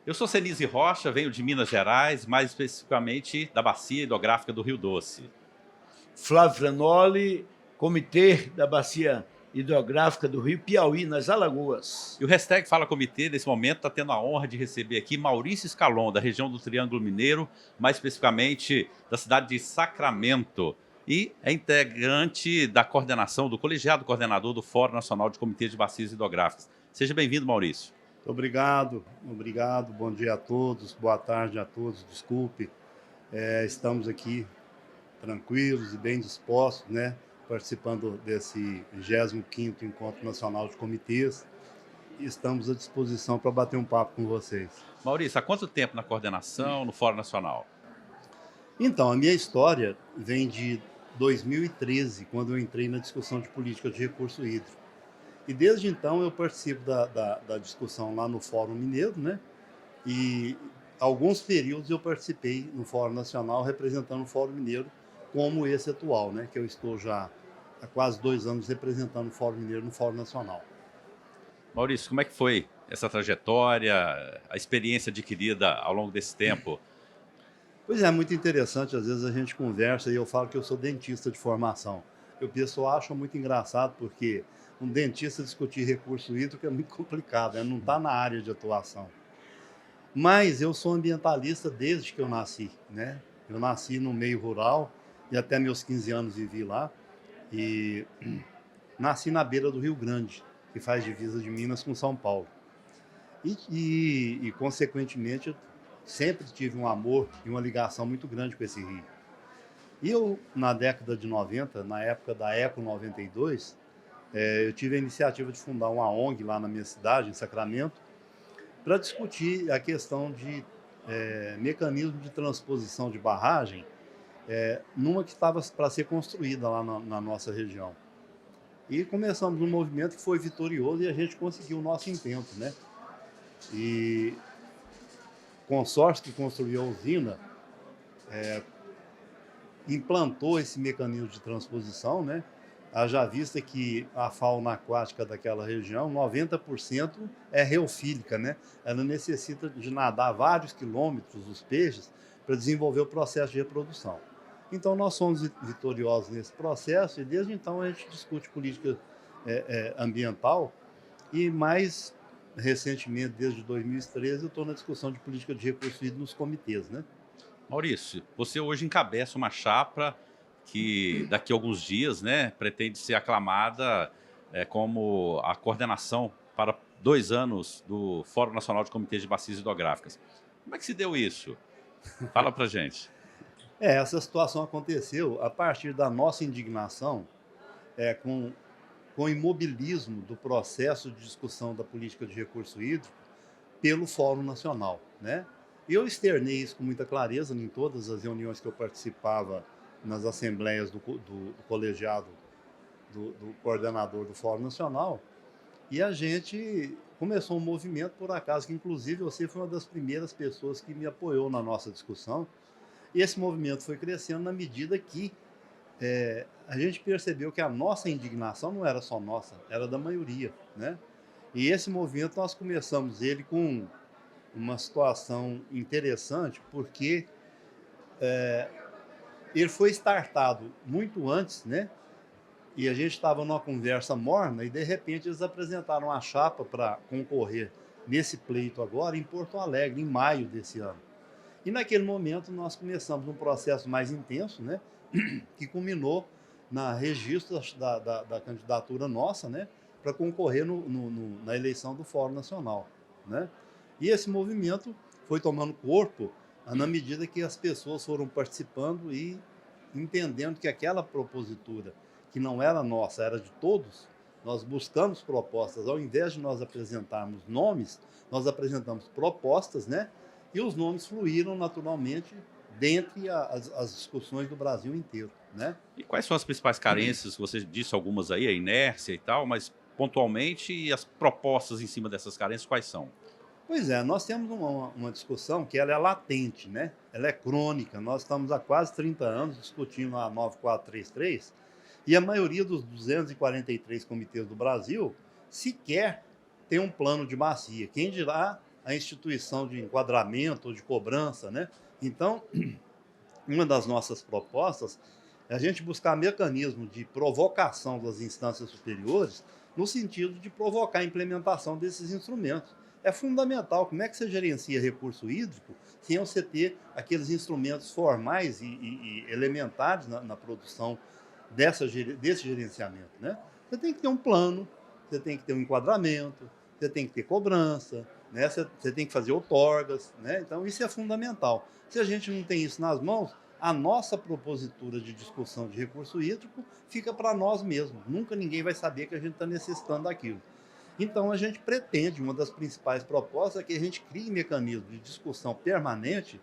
Eu sou Cenise Rocha, venho de Minas Gerais, mais especificamente da Bacia Hidrográfica do Rio Doce. Flávio Franoli, Comitê da Bacia Hidrográfica do Rio Piauí, nas Alagoas. E o hashtag Fala Comitê, nesse momento, está tendo a honra de receber aqui Maurício Scalon, da região do Triângulo Mineiro, mais especificamente da cidade de Sacramento. E é integrante da coordenação, do colegiado coordenador do Fórum Nacional de Comitês de Bacias Hidrográficas. Seja bem-vindo, Maurício. Obrigado, obrigado. Bom dia a todos, boa tarde a todos. Desculpe, estamos aqui tranquilos e bem dispostos, né? Participando desse 25º Encontro Nacional de Comitês. E estamos à disposição para bater um papo com vocês. Maurício, há quanto tempo na coordenação, no Fórum Nacional? Então, a minha história vem de 2013, quando eu entrei na discussão de política de recurso hídrico. E desde então eu participo da discussão lá no Fórum Mineiro, né? E alguns períodos eu participei no Fórum Nacional representando o Fórum Mineiro, como esse atual, né? Que eu estou já há quase 2 anos representando o Fórum Mineiro no Fórum Nacional. Maurício, como é que foi essa trajetória, a experiência adquirida ao longo desse tempo? Pois é, muito interessante, às vezes a gente conversa e eu falo que eu sou dentista de formação. E o pessoal acha muito engraçado porque um dentista discutir recurso hídrico é muito complicado, né? Não está na área de atuação. Mas eu sou ambientalista desde que eu nasci, né? Eu nasci no meio rural e até meus 15 anos vivi lá. E nasci na beira do Rio Grande, que faz divisa de Minas com São Paulo. Consequentemente, eu sempre tive um amor e uma ligação muito grande com esse rio. E eu, na década de 90, na época da Eco 92, eu tive a iniciativa de fundar uma ONG lá na minha cidade, em Sacramento, para discutir a questão de mecanismo de transposição de barragem numa que estava para ser construída lá na nossa região. E começamos um movimento que foi vitorioso e a gente conseguiu o nosso intento, né? E o consórcio que construiu a usina implantou esse mecanismo de transposição, né? Haja vista que a fauna aquática daquela região, 90% é reofílica, né? Ela necessita de nadar vários quilômetros, os peixes, para desenvolver o processo de reprodução. Então, nós somos vitoriosos nesse processo e, desde então, a gente discute política ambiental e, mais recentemente, desde 2013, eu estou na discussão de política de recursos hídricos nos comitês, né? Maurício, você hoje encabeça uma chapa que daqui a alguns dias, né, pretende ser aclamada como a coordenação para 2 anos do Fórum Nacional de Comitês de Bacias Hidrográficas. Como é que se deu isso? Fala pra gente. Essa situação aconteceu a partir da nossa indignação com o imobilismo do processo de discussão da política de recurso hídrico pelo Fórum Nacional, né? Eu externei isso com muita clareza em todas as reuniões que eu participava nas assembleias do colegiado do coordenador do Fórum Nacional, e a gente começou um movimento, por acaso, que inclusive você foi uma das primeiras pessoas que me apoiou na nossa discussão, e esse movimento foi crescendo na medida que a gente percebeu que a nossa indignação não era só nossa, era da maioria, né? E esse movimento nós começamos ele com uma situação interessante, porque ele foi startado muito antes, né? E a gente estava numa conversa morna e, de repente, eles apresentaram a chapa para concorrer nesse pleito agora em Porto Alegre, em maio desse ano. E naquele momento nós começamos um processo mais intenso, né? Que culminou na registro da candidatura nossa, né? Para concorrer na eleição do Fórum Nacional, né? E esse movimento foi tomando corpo na medida que as pessoas foram participando e entendendo que aquela propositura, que não era nossa, era de todos, nós buscamos propostas. Ao invés de nós apresentarmos nomes, nós apresentamos propostas, né? E os nomes fluíram naturalmente dentre as discussões do Brasil inteiro, né? E quais são as principais carências? Você disse algumas aí, a inércia e tal, mas pontualmente, e as propostas em cima dessas carências, quais são? Pois é, nós temos uma discussão que ela é latente, né? Ela é crônica. Nós estamos há quase 30 anos discutindo a 9433 e a maioria dos 243 comitês do Brasil sequer tem um plano de bacia. Quem dirá a instituição de enquadramento ou de cobrança, né? Então, uma das nossas propostas é a gente buscar mecanismos de provocação das instâncias superiores no sentido de provocar a implementação desses instrumentos. É fundamental. Como é que você gerencia recurso hídrico sem você ter aqueles instrumentos formais e elementares na produção desse gerenciamento, né? Você tem que ter um plano, você tem que ter um enquadramento, você tem que ter cobrança, né? Você tem que fazer outorgas, né? Então, isso é fundamental. Se a gente não tem isso nas mãos, a nossa propositura de discussão de recurso hídrico fica para nós mesmos. Nunca ninguém vai saber que a gente está necessitando daquilo. Então, a gente pretende, uma das principais propostas é que a gente crie mecanismos de discussão permanente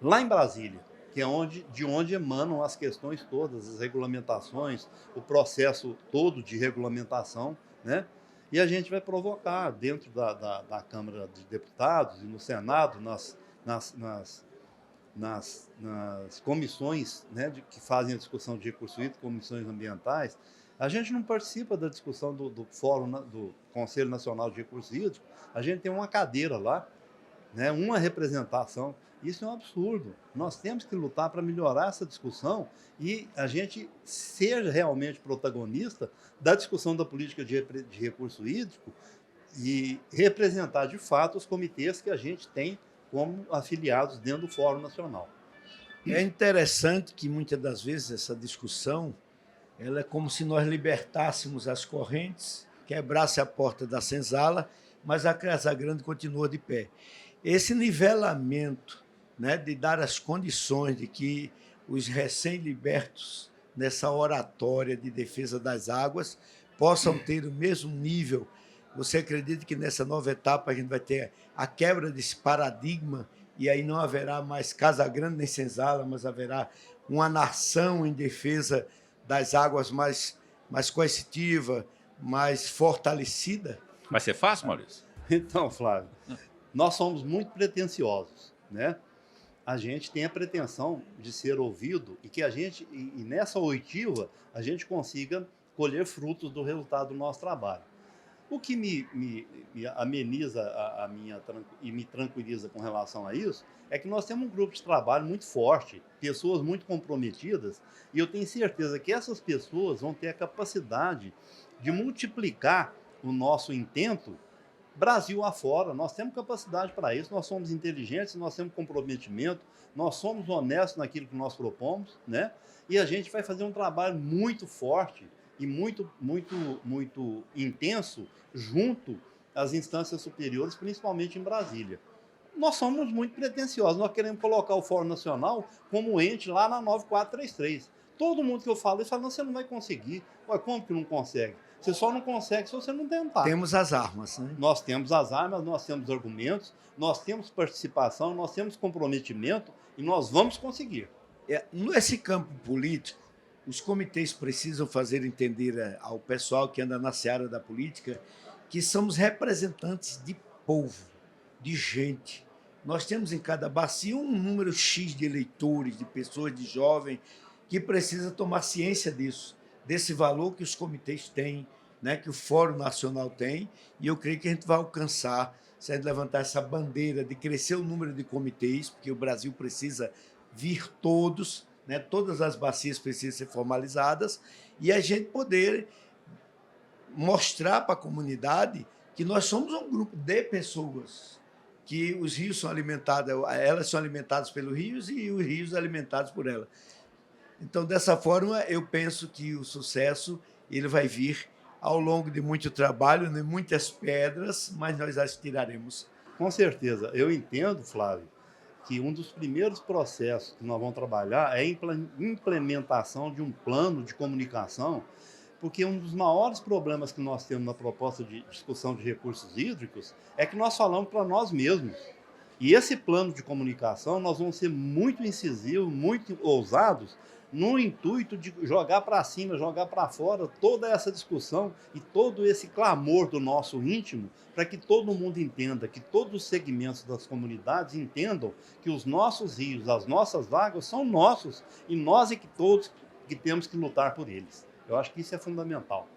lá em Brasília, que é de onde emanam as questões todas, as regulamentações, o processo todo de regulamentação, né? E a gente vai provocar dentro da Câmara de Deputados e no Senado, nas comissões, né, que fazem a discussão de recurso hídrico, comissões ambientais. A gente não participa da discussão do Fórum, do Conselho Nacional de Recursos Hídricos, a gente tem uma cadeira lá, né, uma representação. Isso é um absurdo. Nós temos que lutar para melhorar essa discussão e a gente ser realmente protagonista da discussão da política de recurso hídrico e representar de fato os comitês que a gente tem como afiliados dentro do Fórum Nacional. É interessante que muitas das vezes essa discussão ela é como se nós libertássemos as correntes, quebrasse a porta da senzala, mas a Casa Grande continua de pé. Esse nivelamento, né, de dar as condições de que os recém-libertos nessa oratória de defesa das águas possam ter o mesmo nível. Você acredita que nessa nova etapa a gente vai ter a quebra desse paradigma e aí não haverá mais Casa Grande nem senzala, mas haverá uma nação em defesa das águas mais coercitiva, mais fortalecida? Vai ser fácil, Maurício? Então, Flávio, nós somos muito pretensiosos, né? A gente tem a pretensão de ser ouvido e que a gente, e nessa oitiva, a gente consiga colher frutos do resultado do nosso trabalho. O que me ameniza e me tranquiliza com relação a isso é que nós temos um grupo de trabalho muito forte, pessoas muito comprometidas, e eu tenho certeza que essas pessoas vão ter a capacidade de multiplicar o nosso intento Brasil afora. Nós temos capacidade para isso, nós somos inteligentes, nós temos comprometimento, nós somos honestos naquilo que nós propomos, né? E a gente vai fazer um trabalho muito forte e muito intenso junto às instâncias superiores, principalmente em Brasília. Nós somos muito pretensiosos, nós queremos colocar o Fórum Nacional como ente lá na 9433. Todo mundo que eu falo isso fala, não, você não vai conseguir. Ué, como que não consegue? Você só não consegue se você não tentar. Temos as armas, né? Nós temos as armas, nós temos argumentos, nós temos participação, nós temos comprometimento e nós vamos conseguir. Nesse campo político, os comitês precisam fazer entender ao pessoal que anda na seara da política que somos representantes de povo, de gente. Nós temos em cada bacia um número X de eleitores, de pessoas, de jovens, que precisa tomar ciência disso, desse valor que os comitês têm, né, que o Fórum Nacional tem, e eu creio que a gente vai alcançar, se a gente levantar essa bandeira de crescer o número de comitês, porque o Brasil precisa vir todos, né, todas as bacias precisam ser formalizadas, e a gente poder mostrar para a comunidade que nós somos um grupo de pessoas, que os rios são alimentados, elas são alimentadas pelos rios e os rios alimentados por elas. Então, dessa forma, eu penso que o sucesso ele vai vir ao longo de muito trabalho, de muitas pedras, mas nós as tiraremos. Com certeza. Eu entendo, Flávio, que um dos primeiros processos que nós vamos trabalhar é a implementação de um plano de comunicação, porque um dos maiores problemas que nós temos na proposta de discussão de recursos hídricos é que nós falamos para nós mesmos. E esse plano de comunicação, nós vamos ser muito incisivos, muito ousados, no intuito de jogar para cima, jogar para fora toda essa discussão e todo esse clamor do nosso íntimo, para que todo mundo entenda, que todos os segmentos das comunidades entendam que os nossos rios, as nossas águas são nossos e nós é que todos que temos que lutar por eles. Eu acho que isso é fundamental.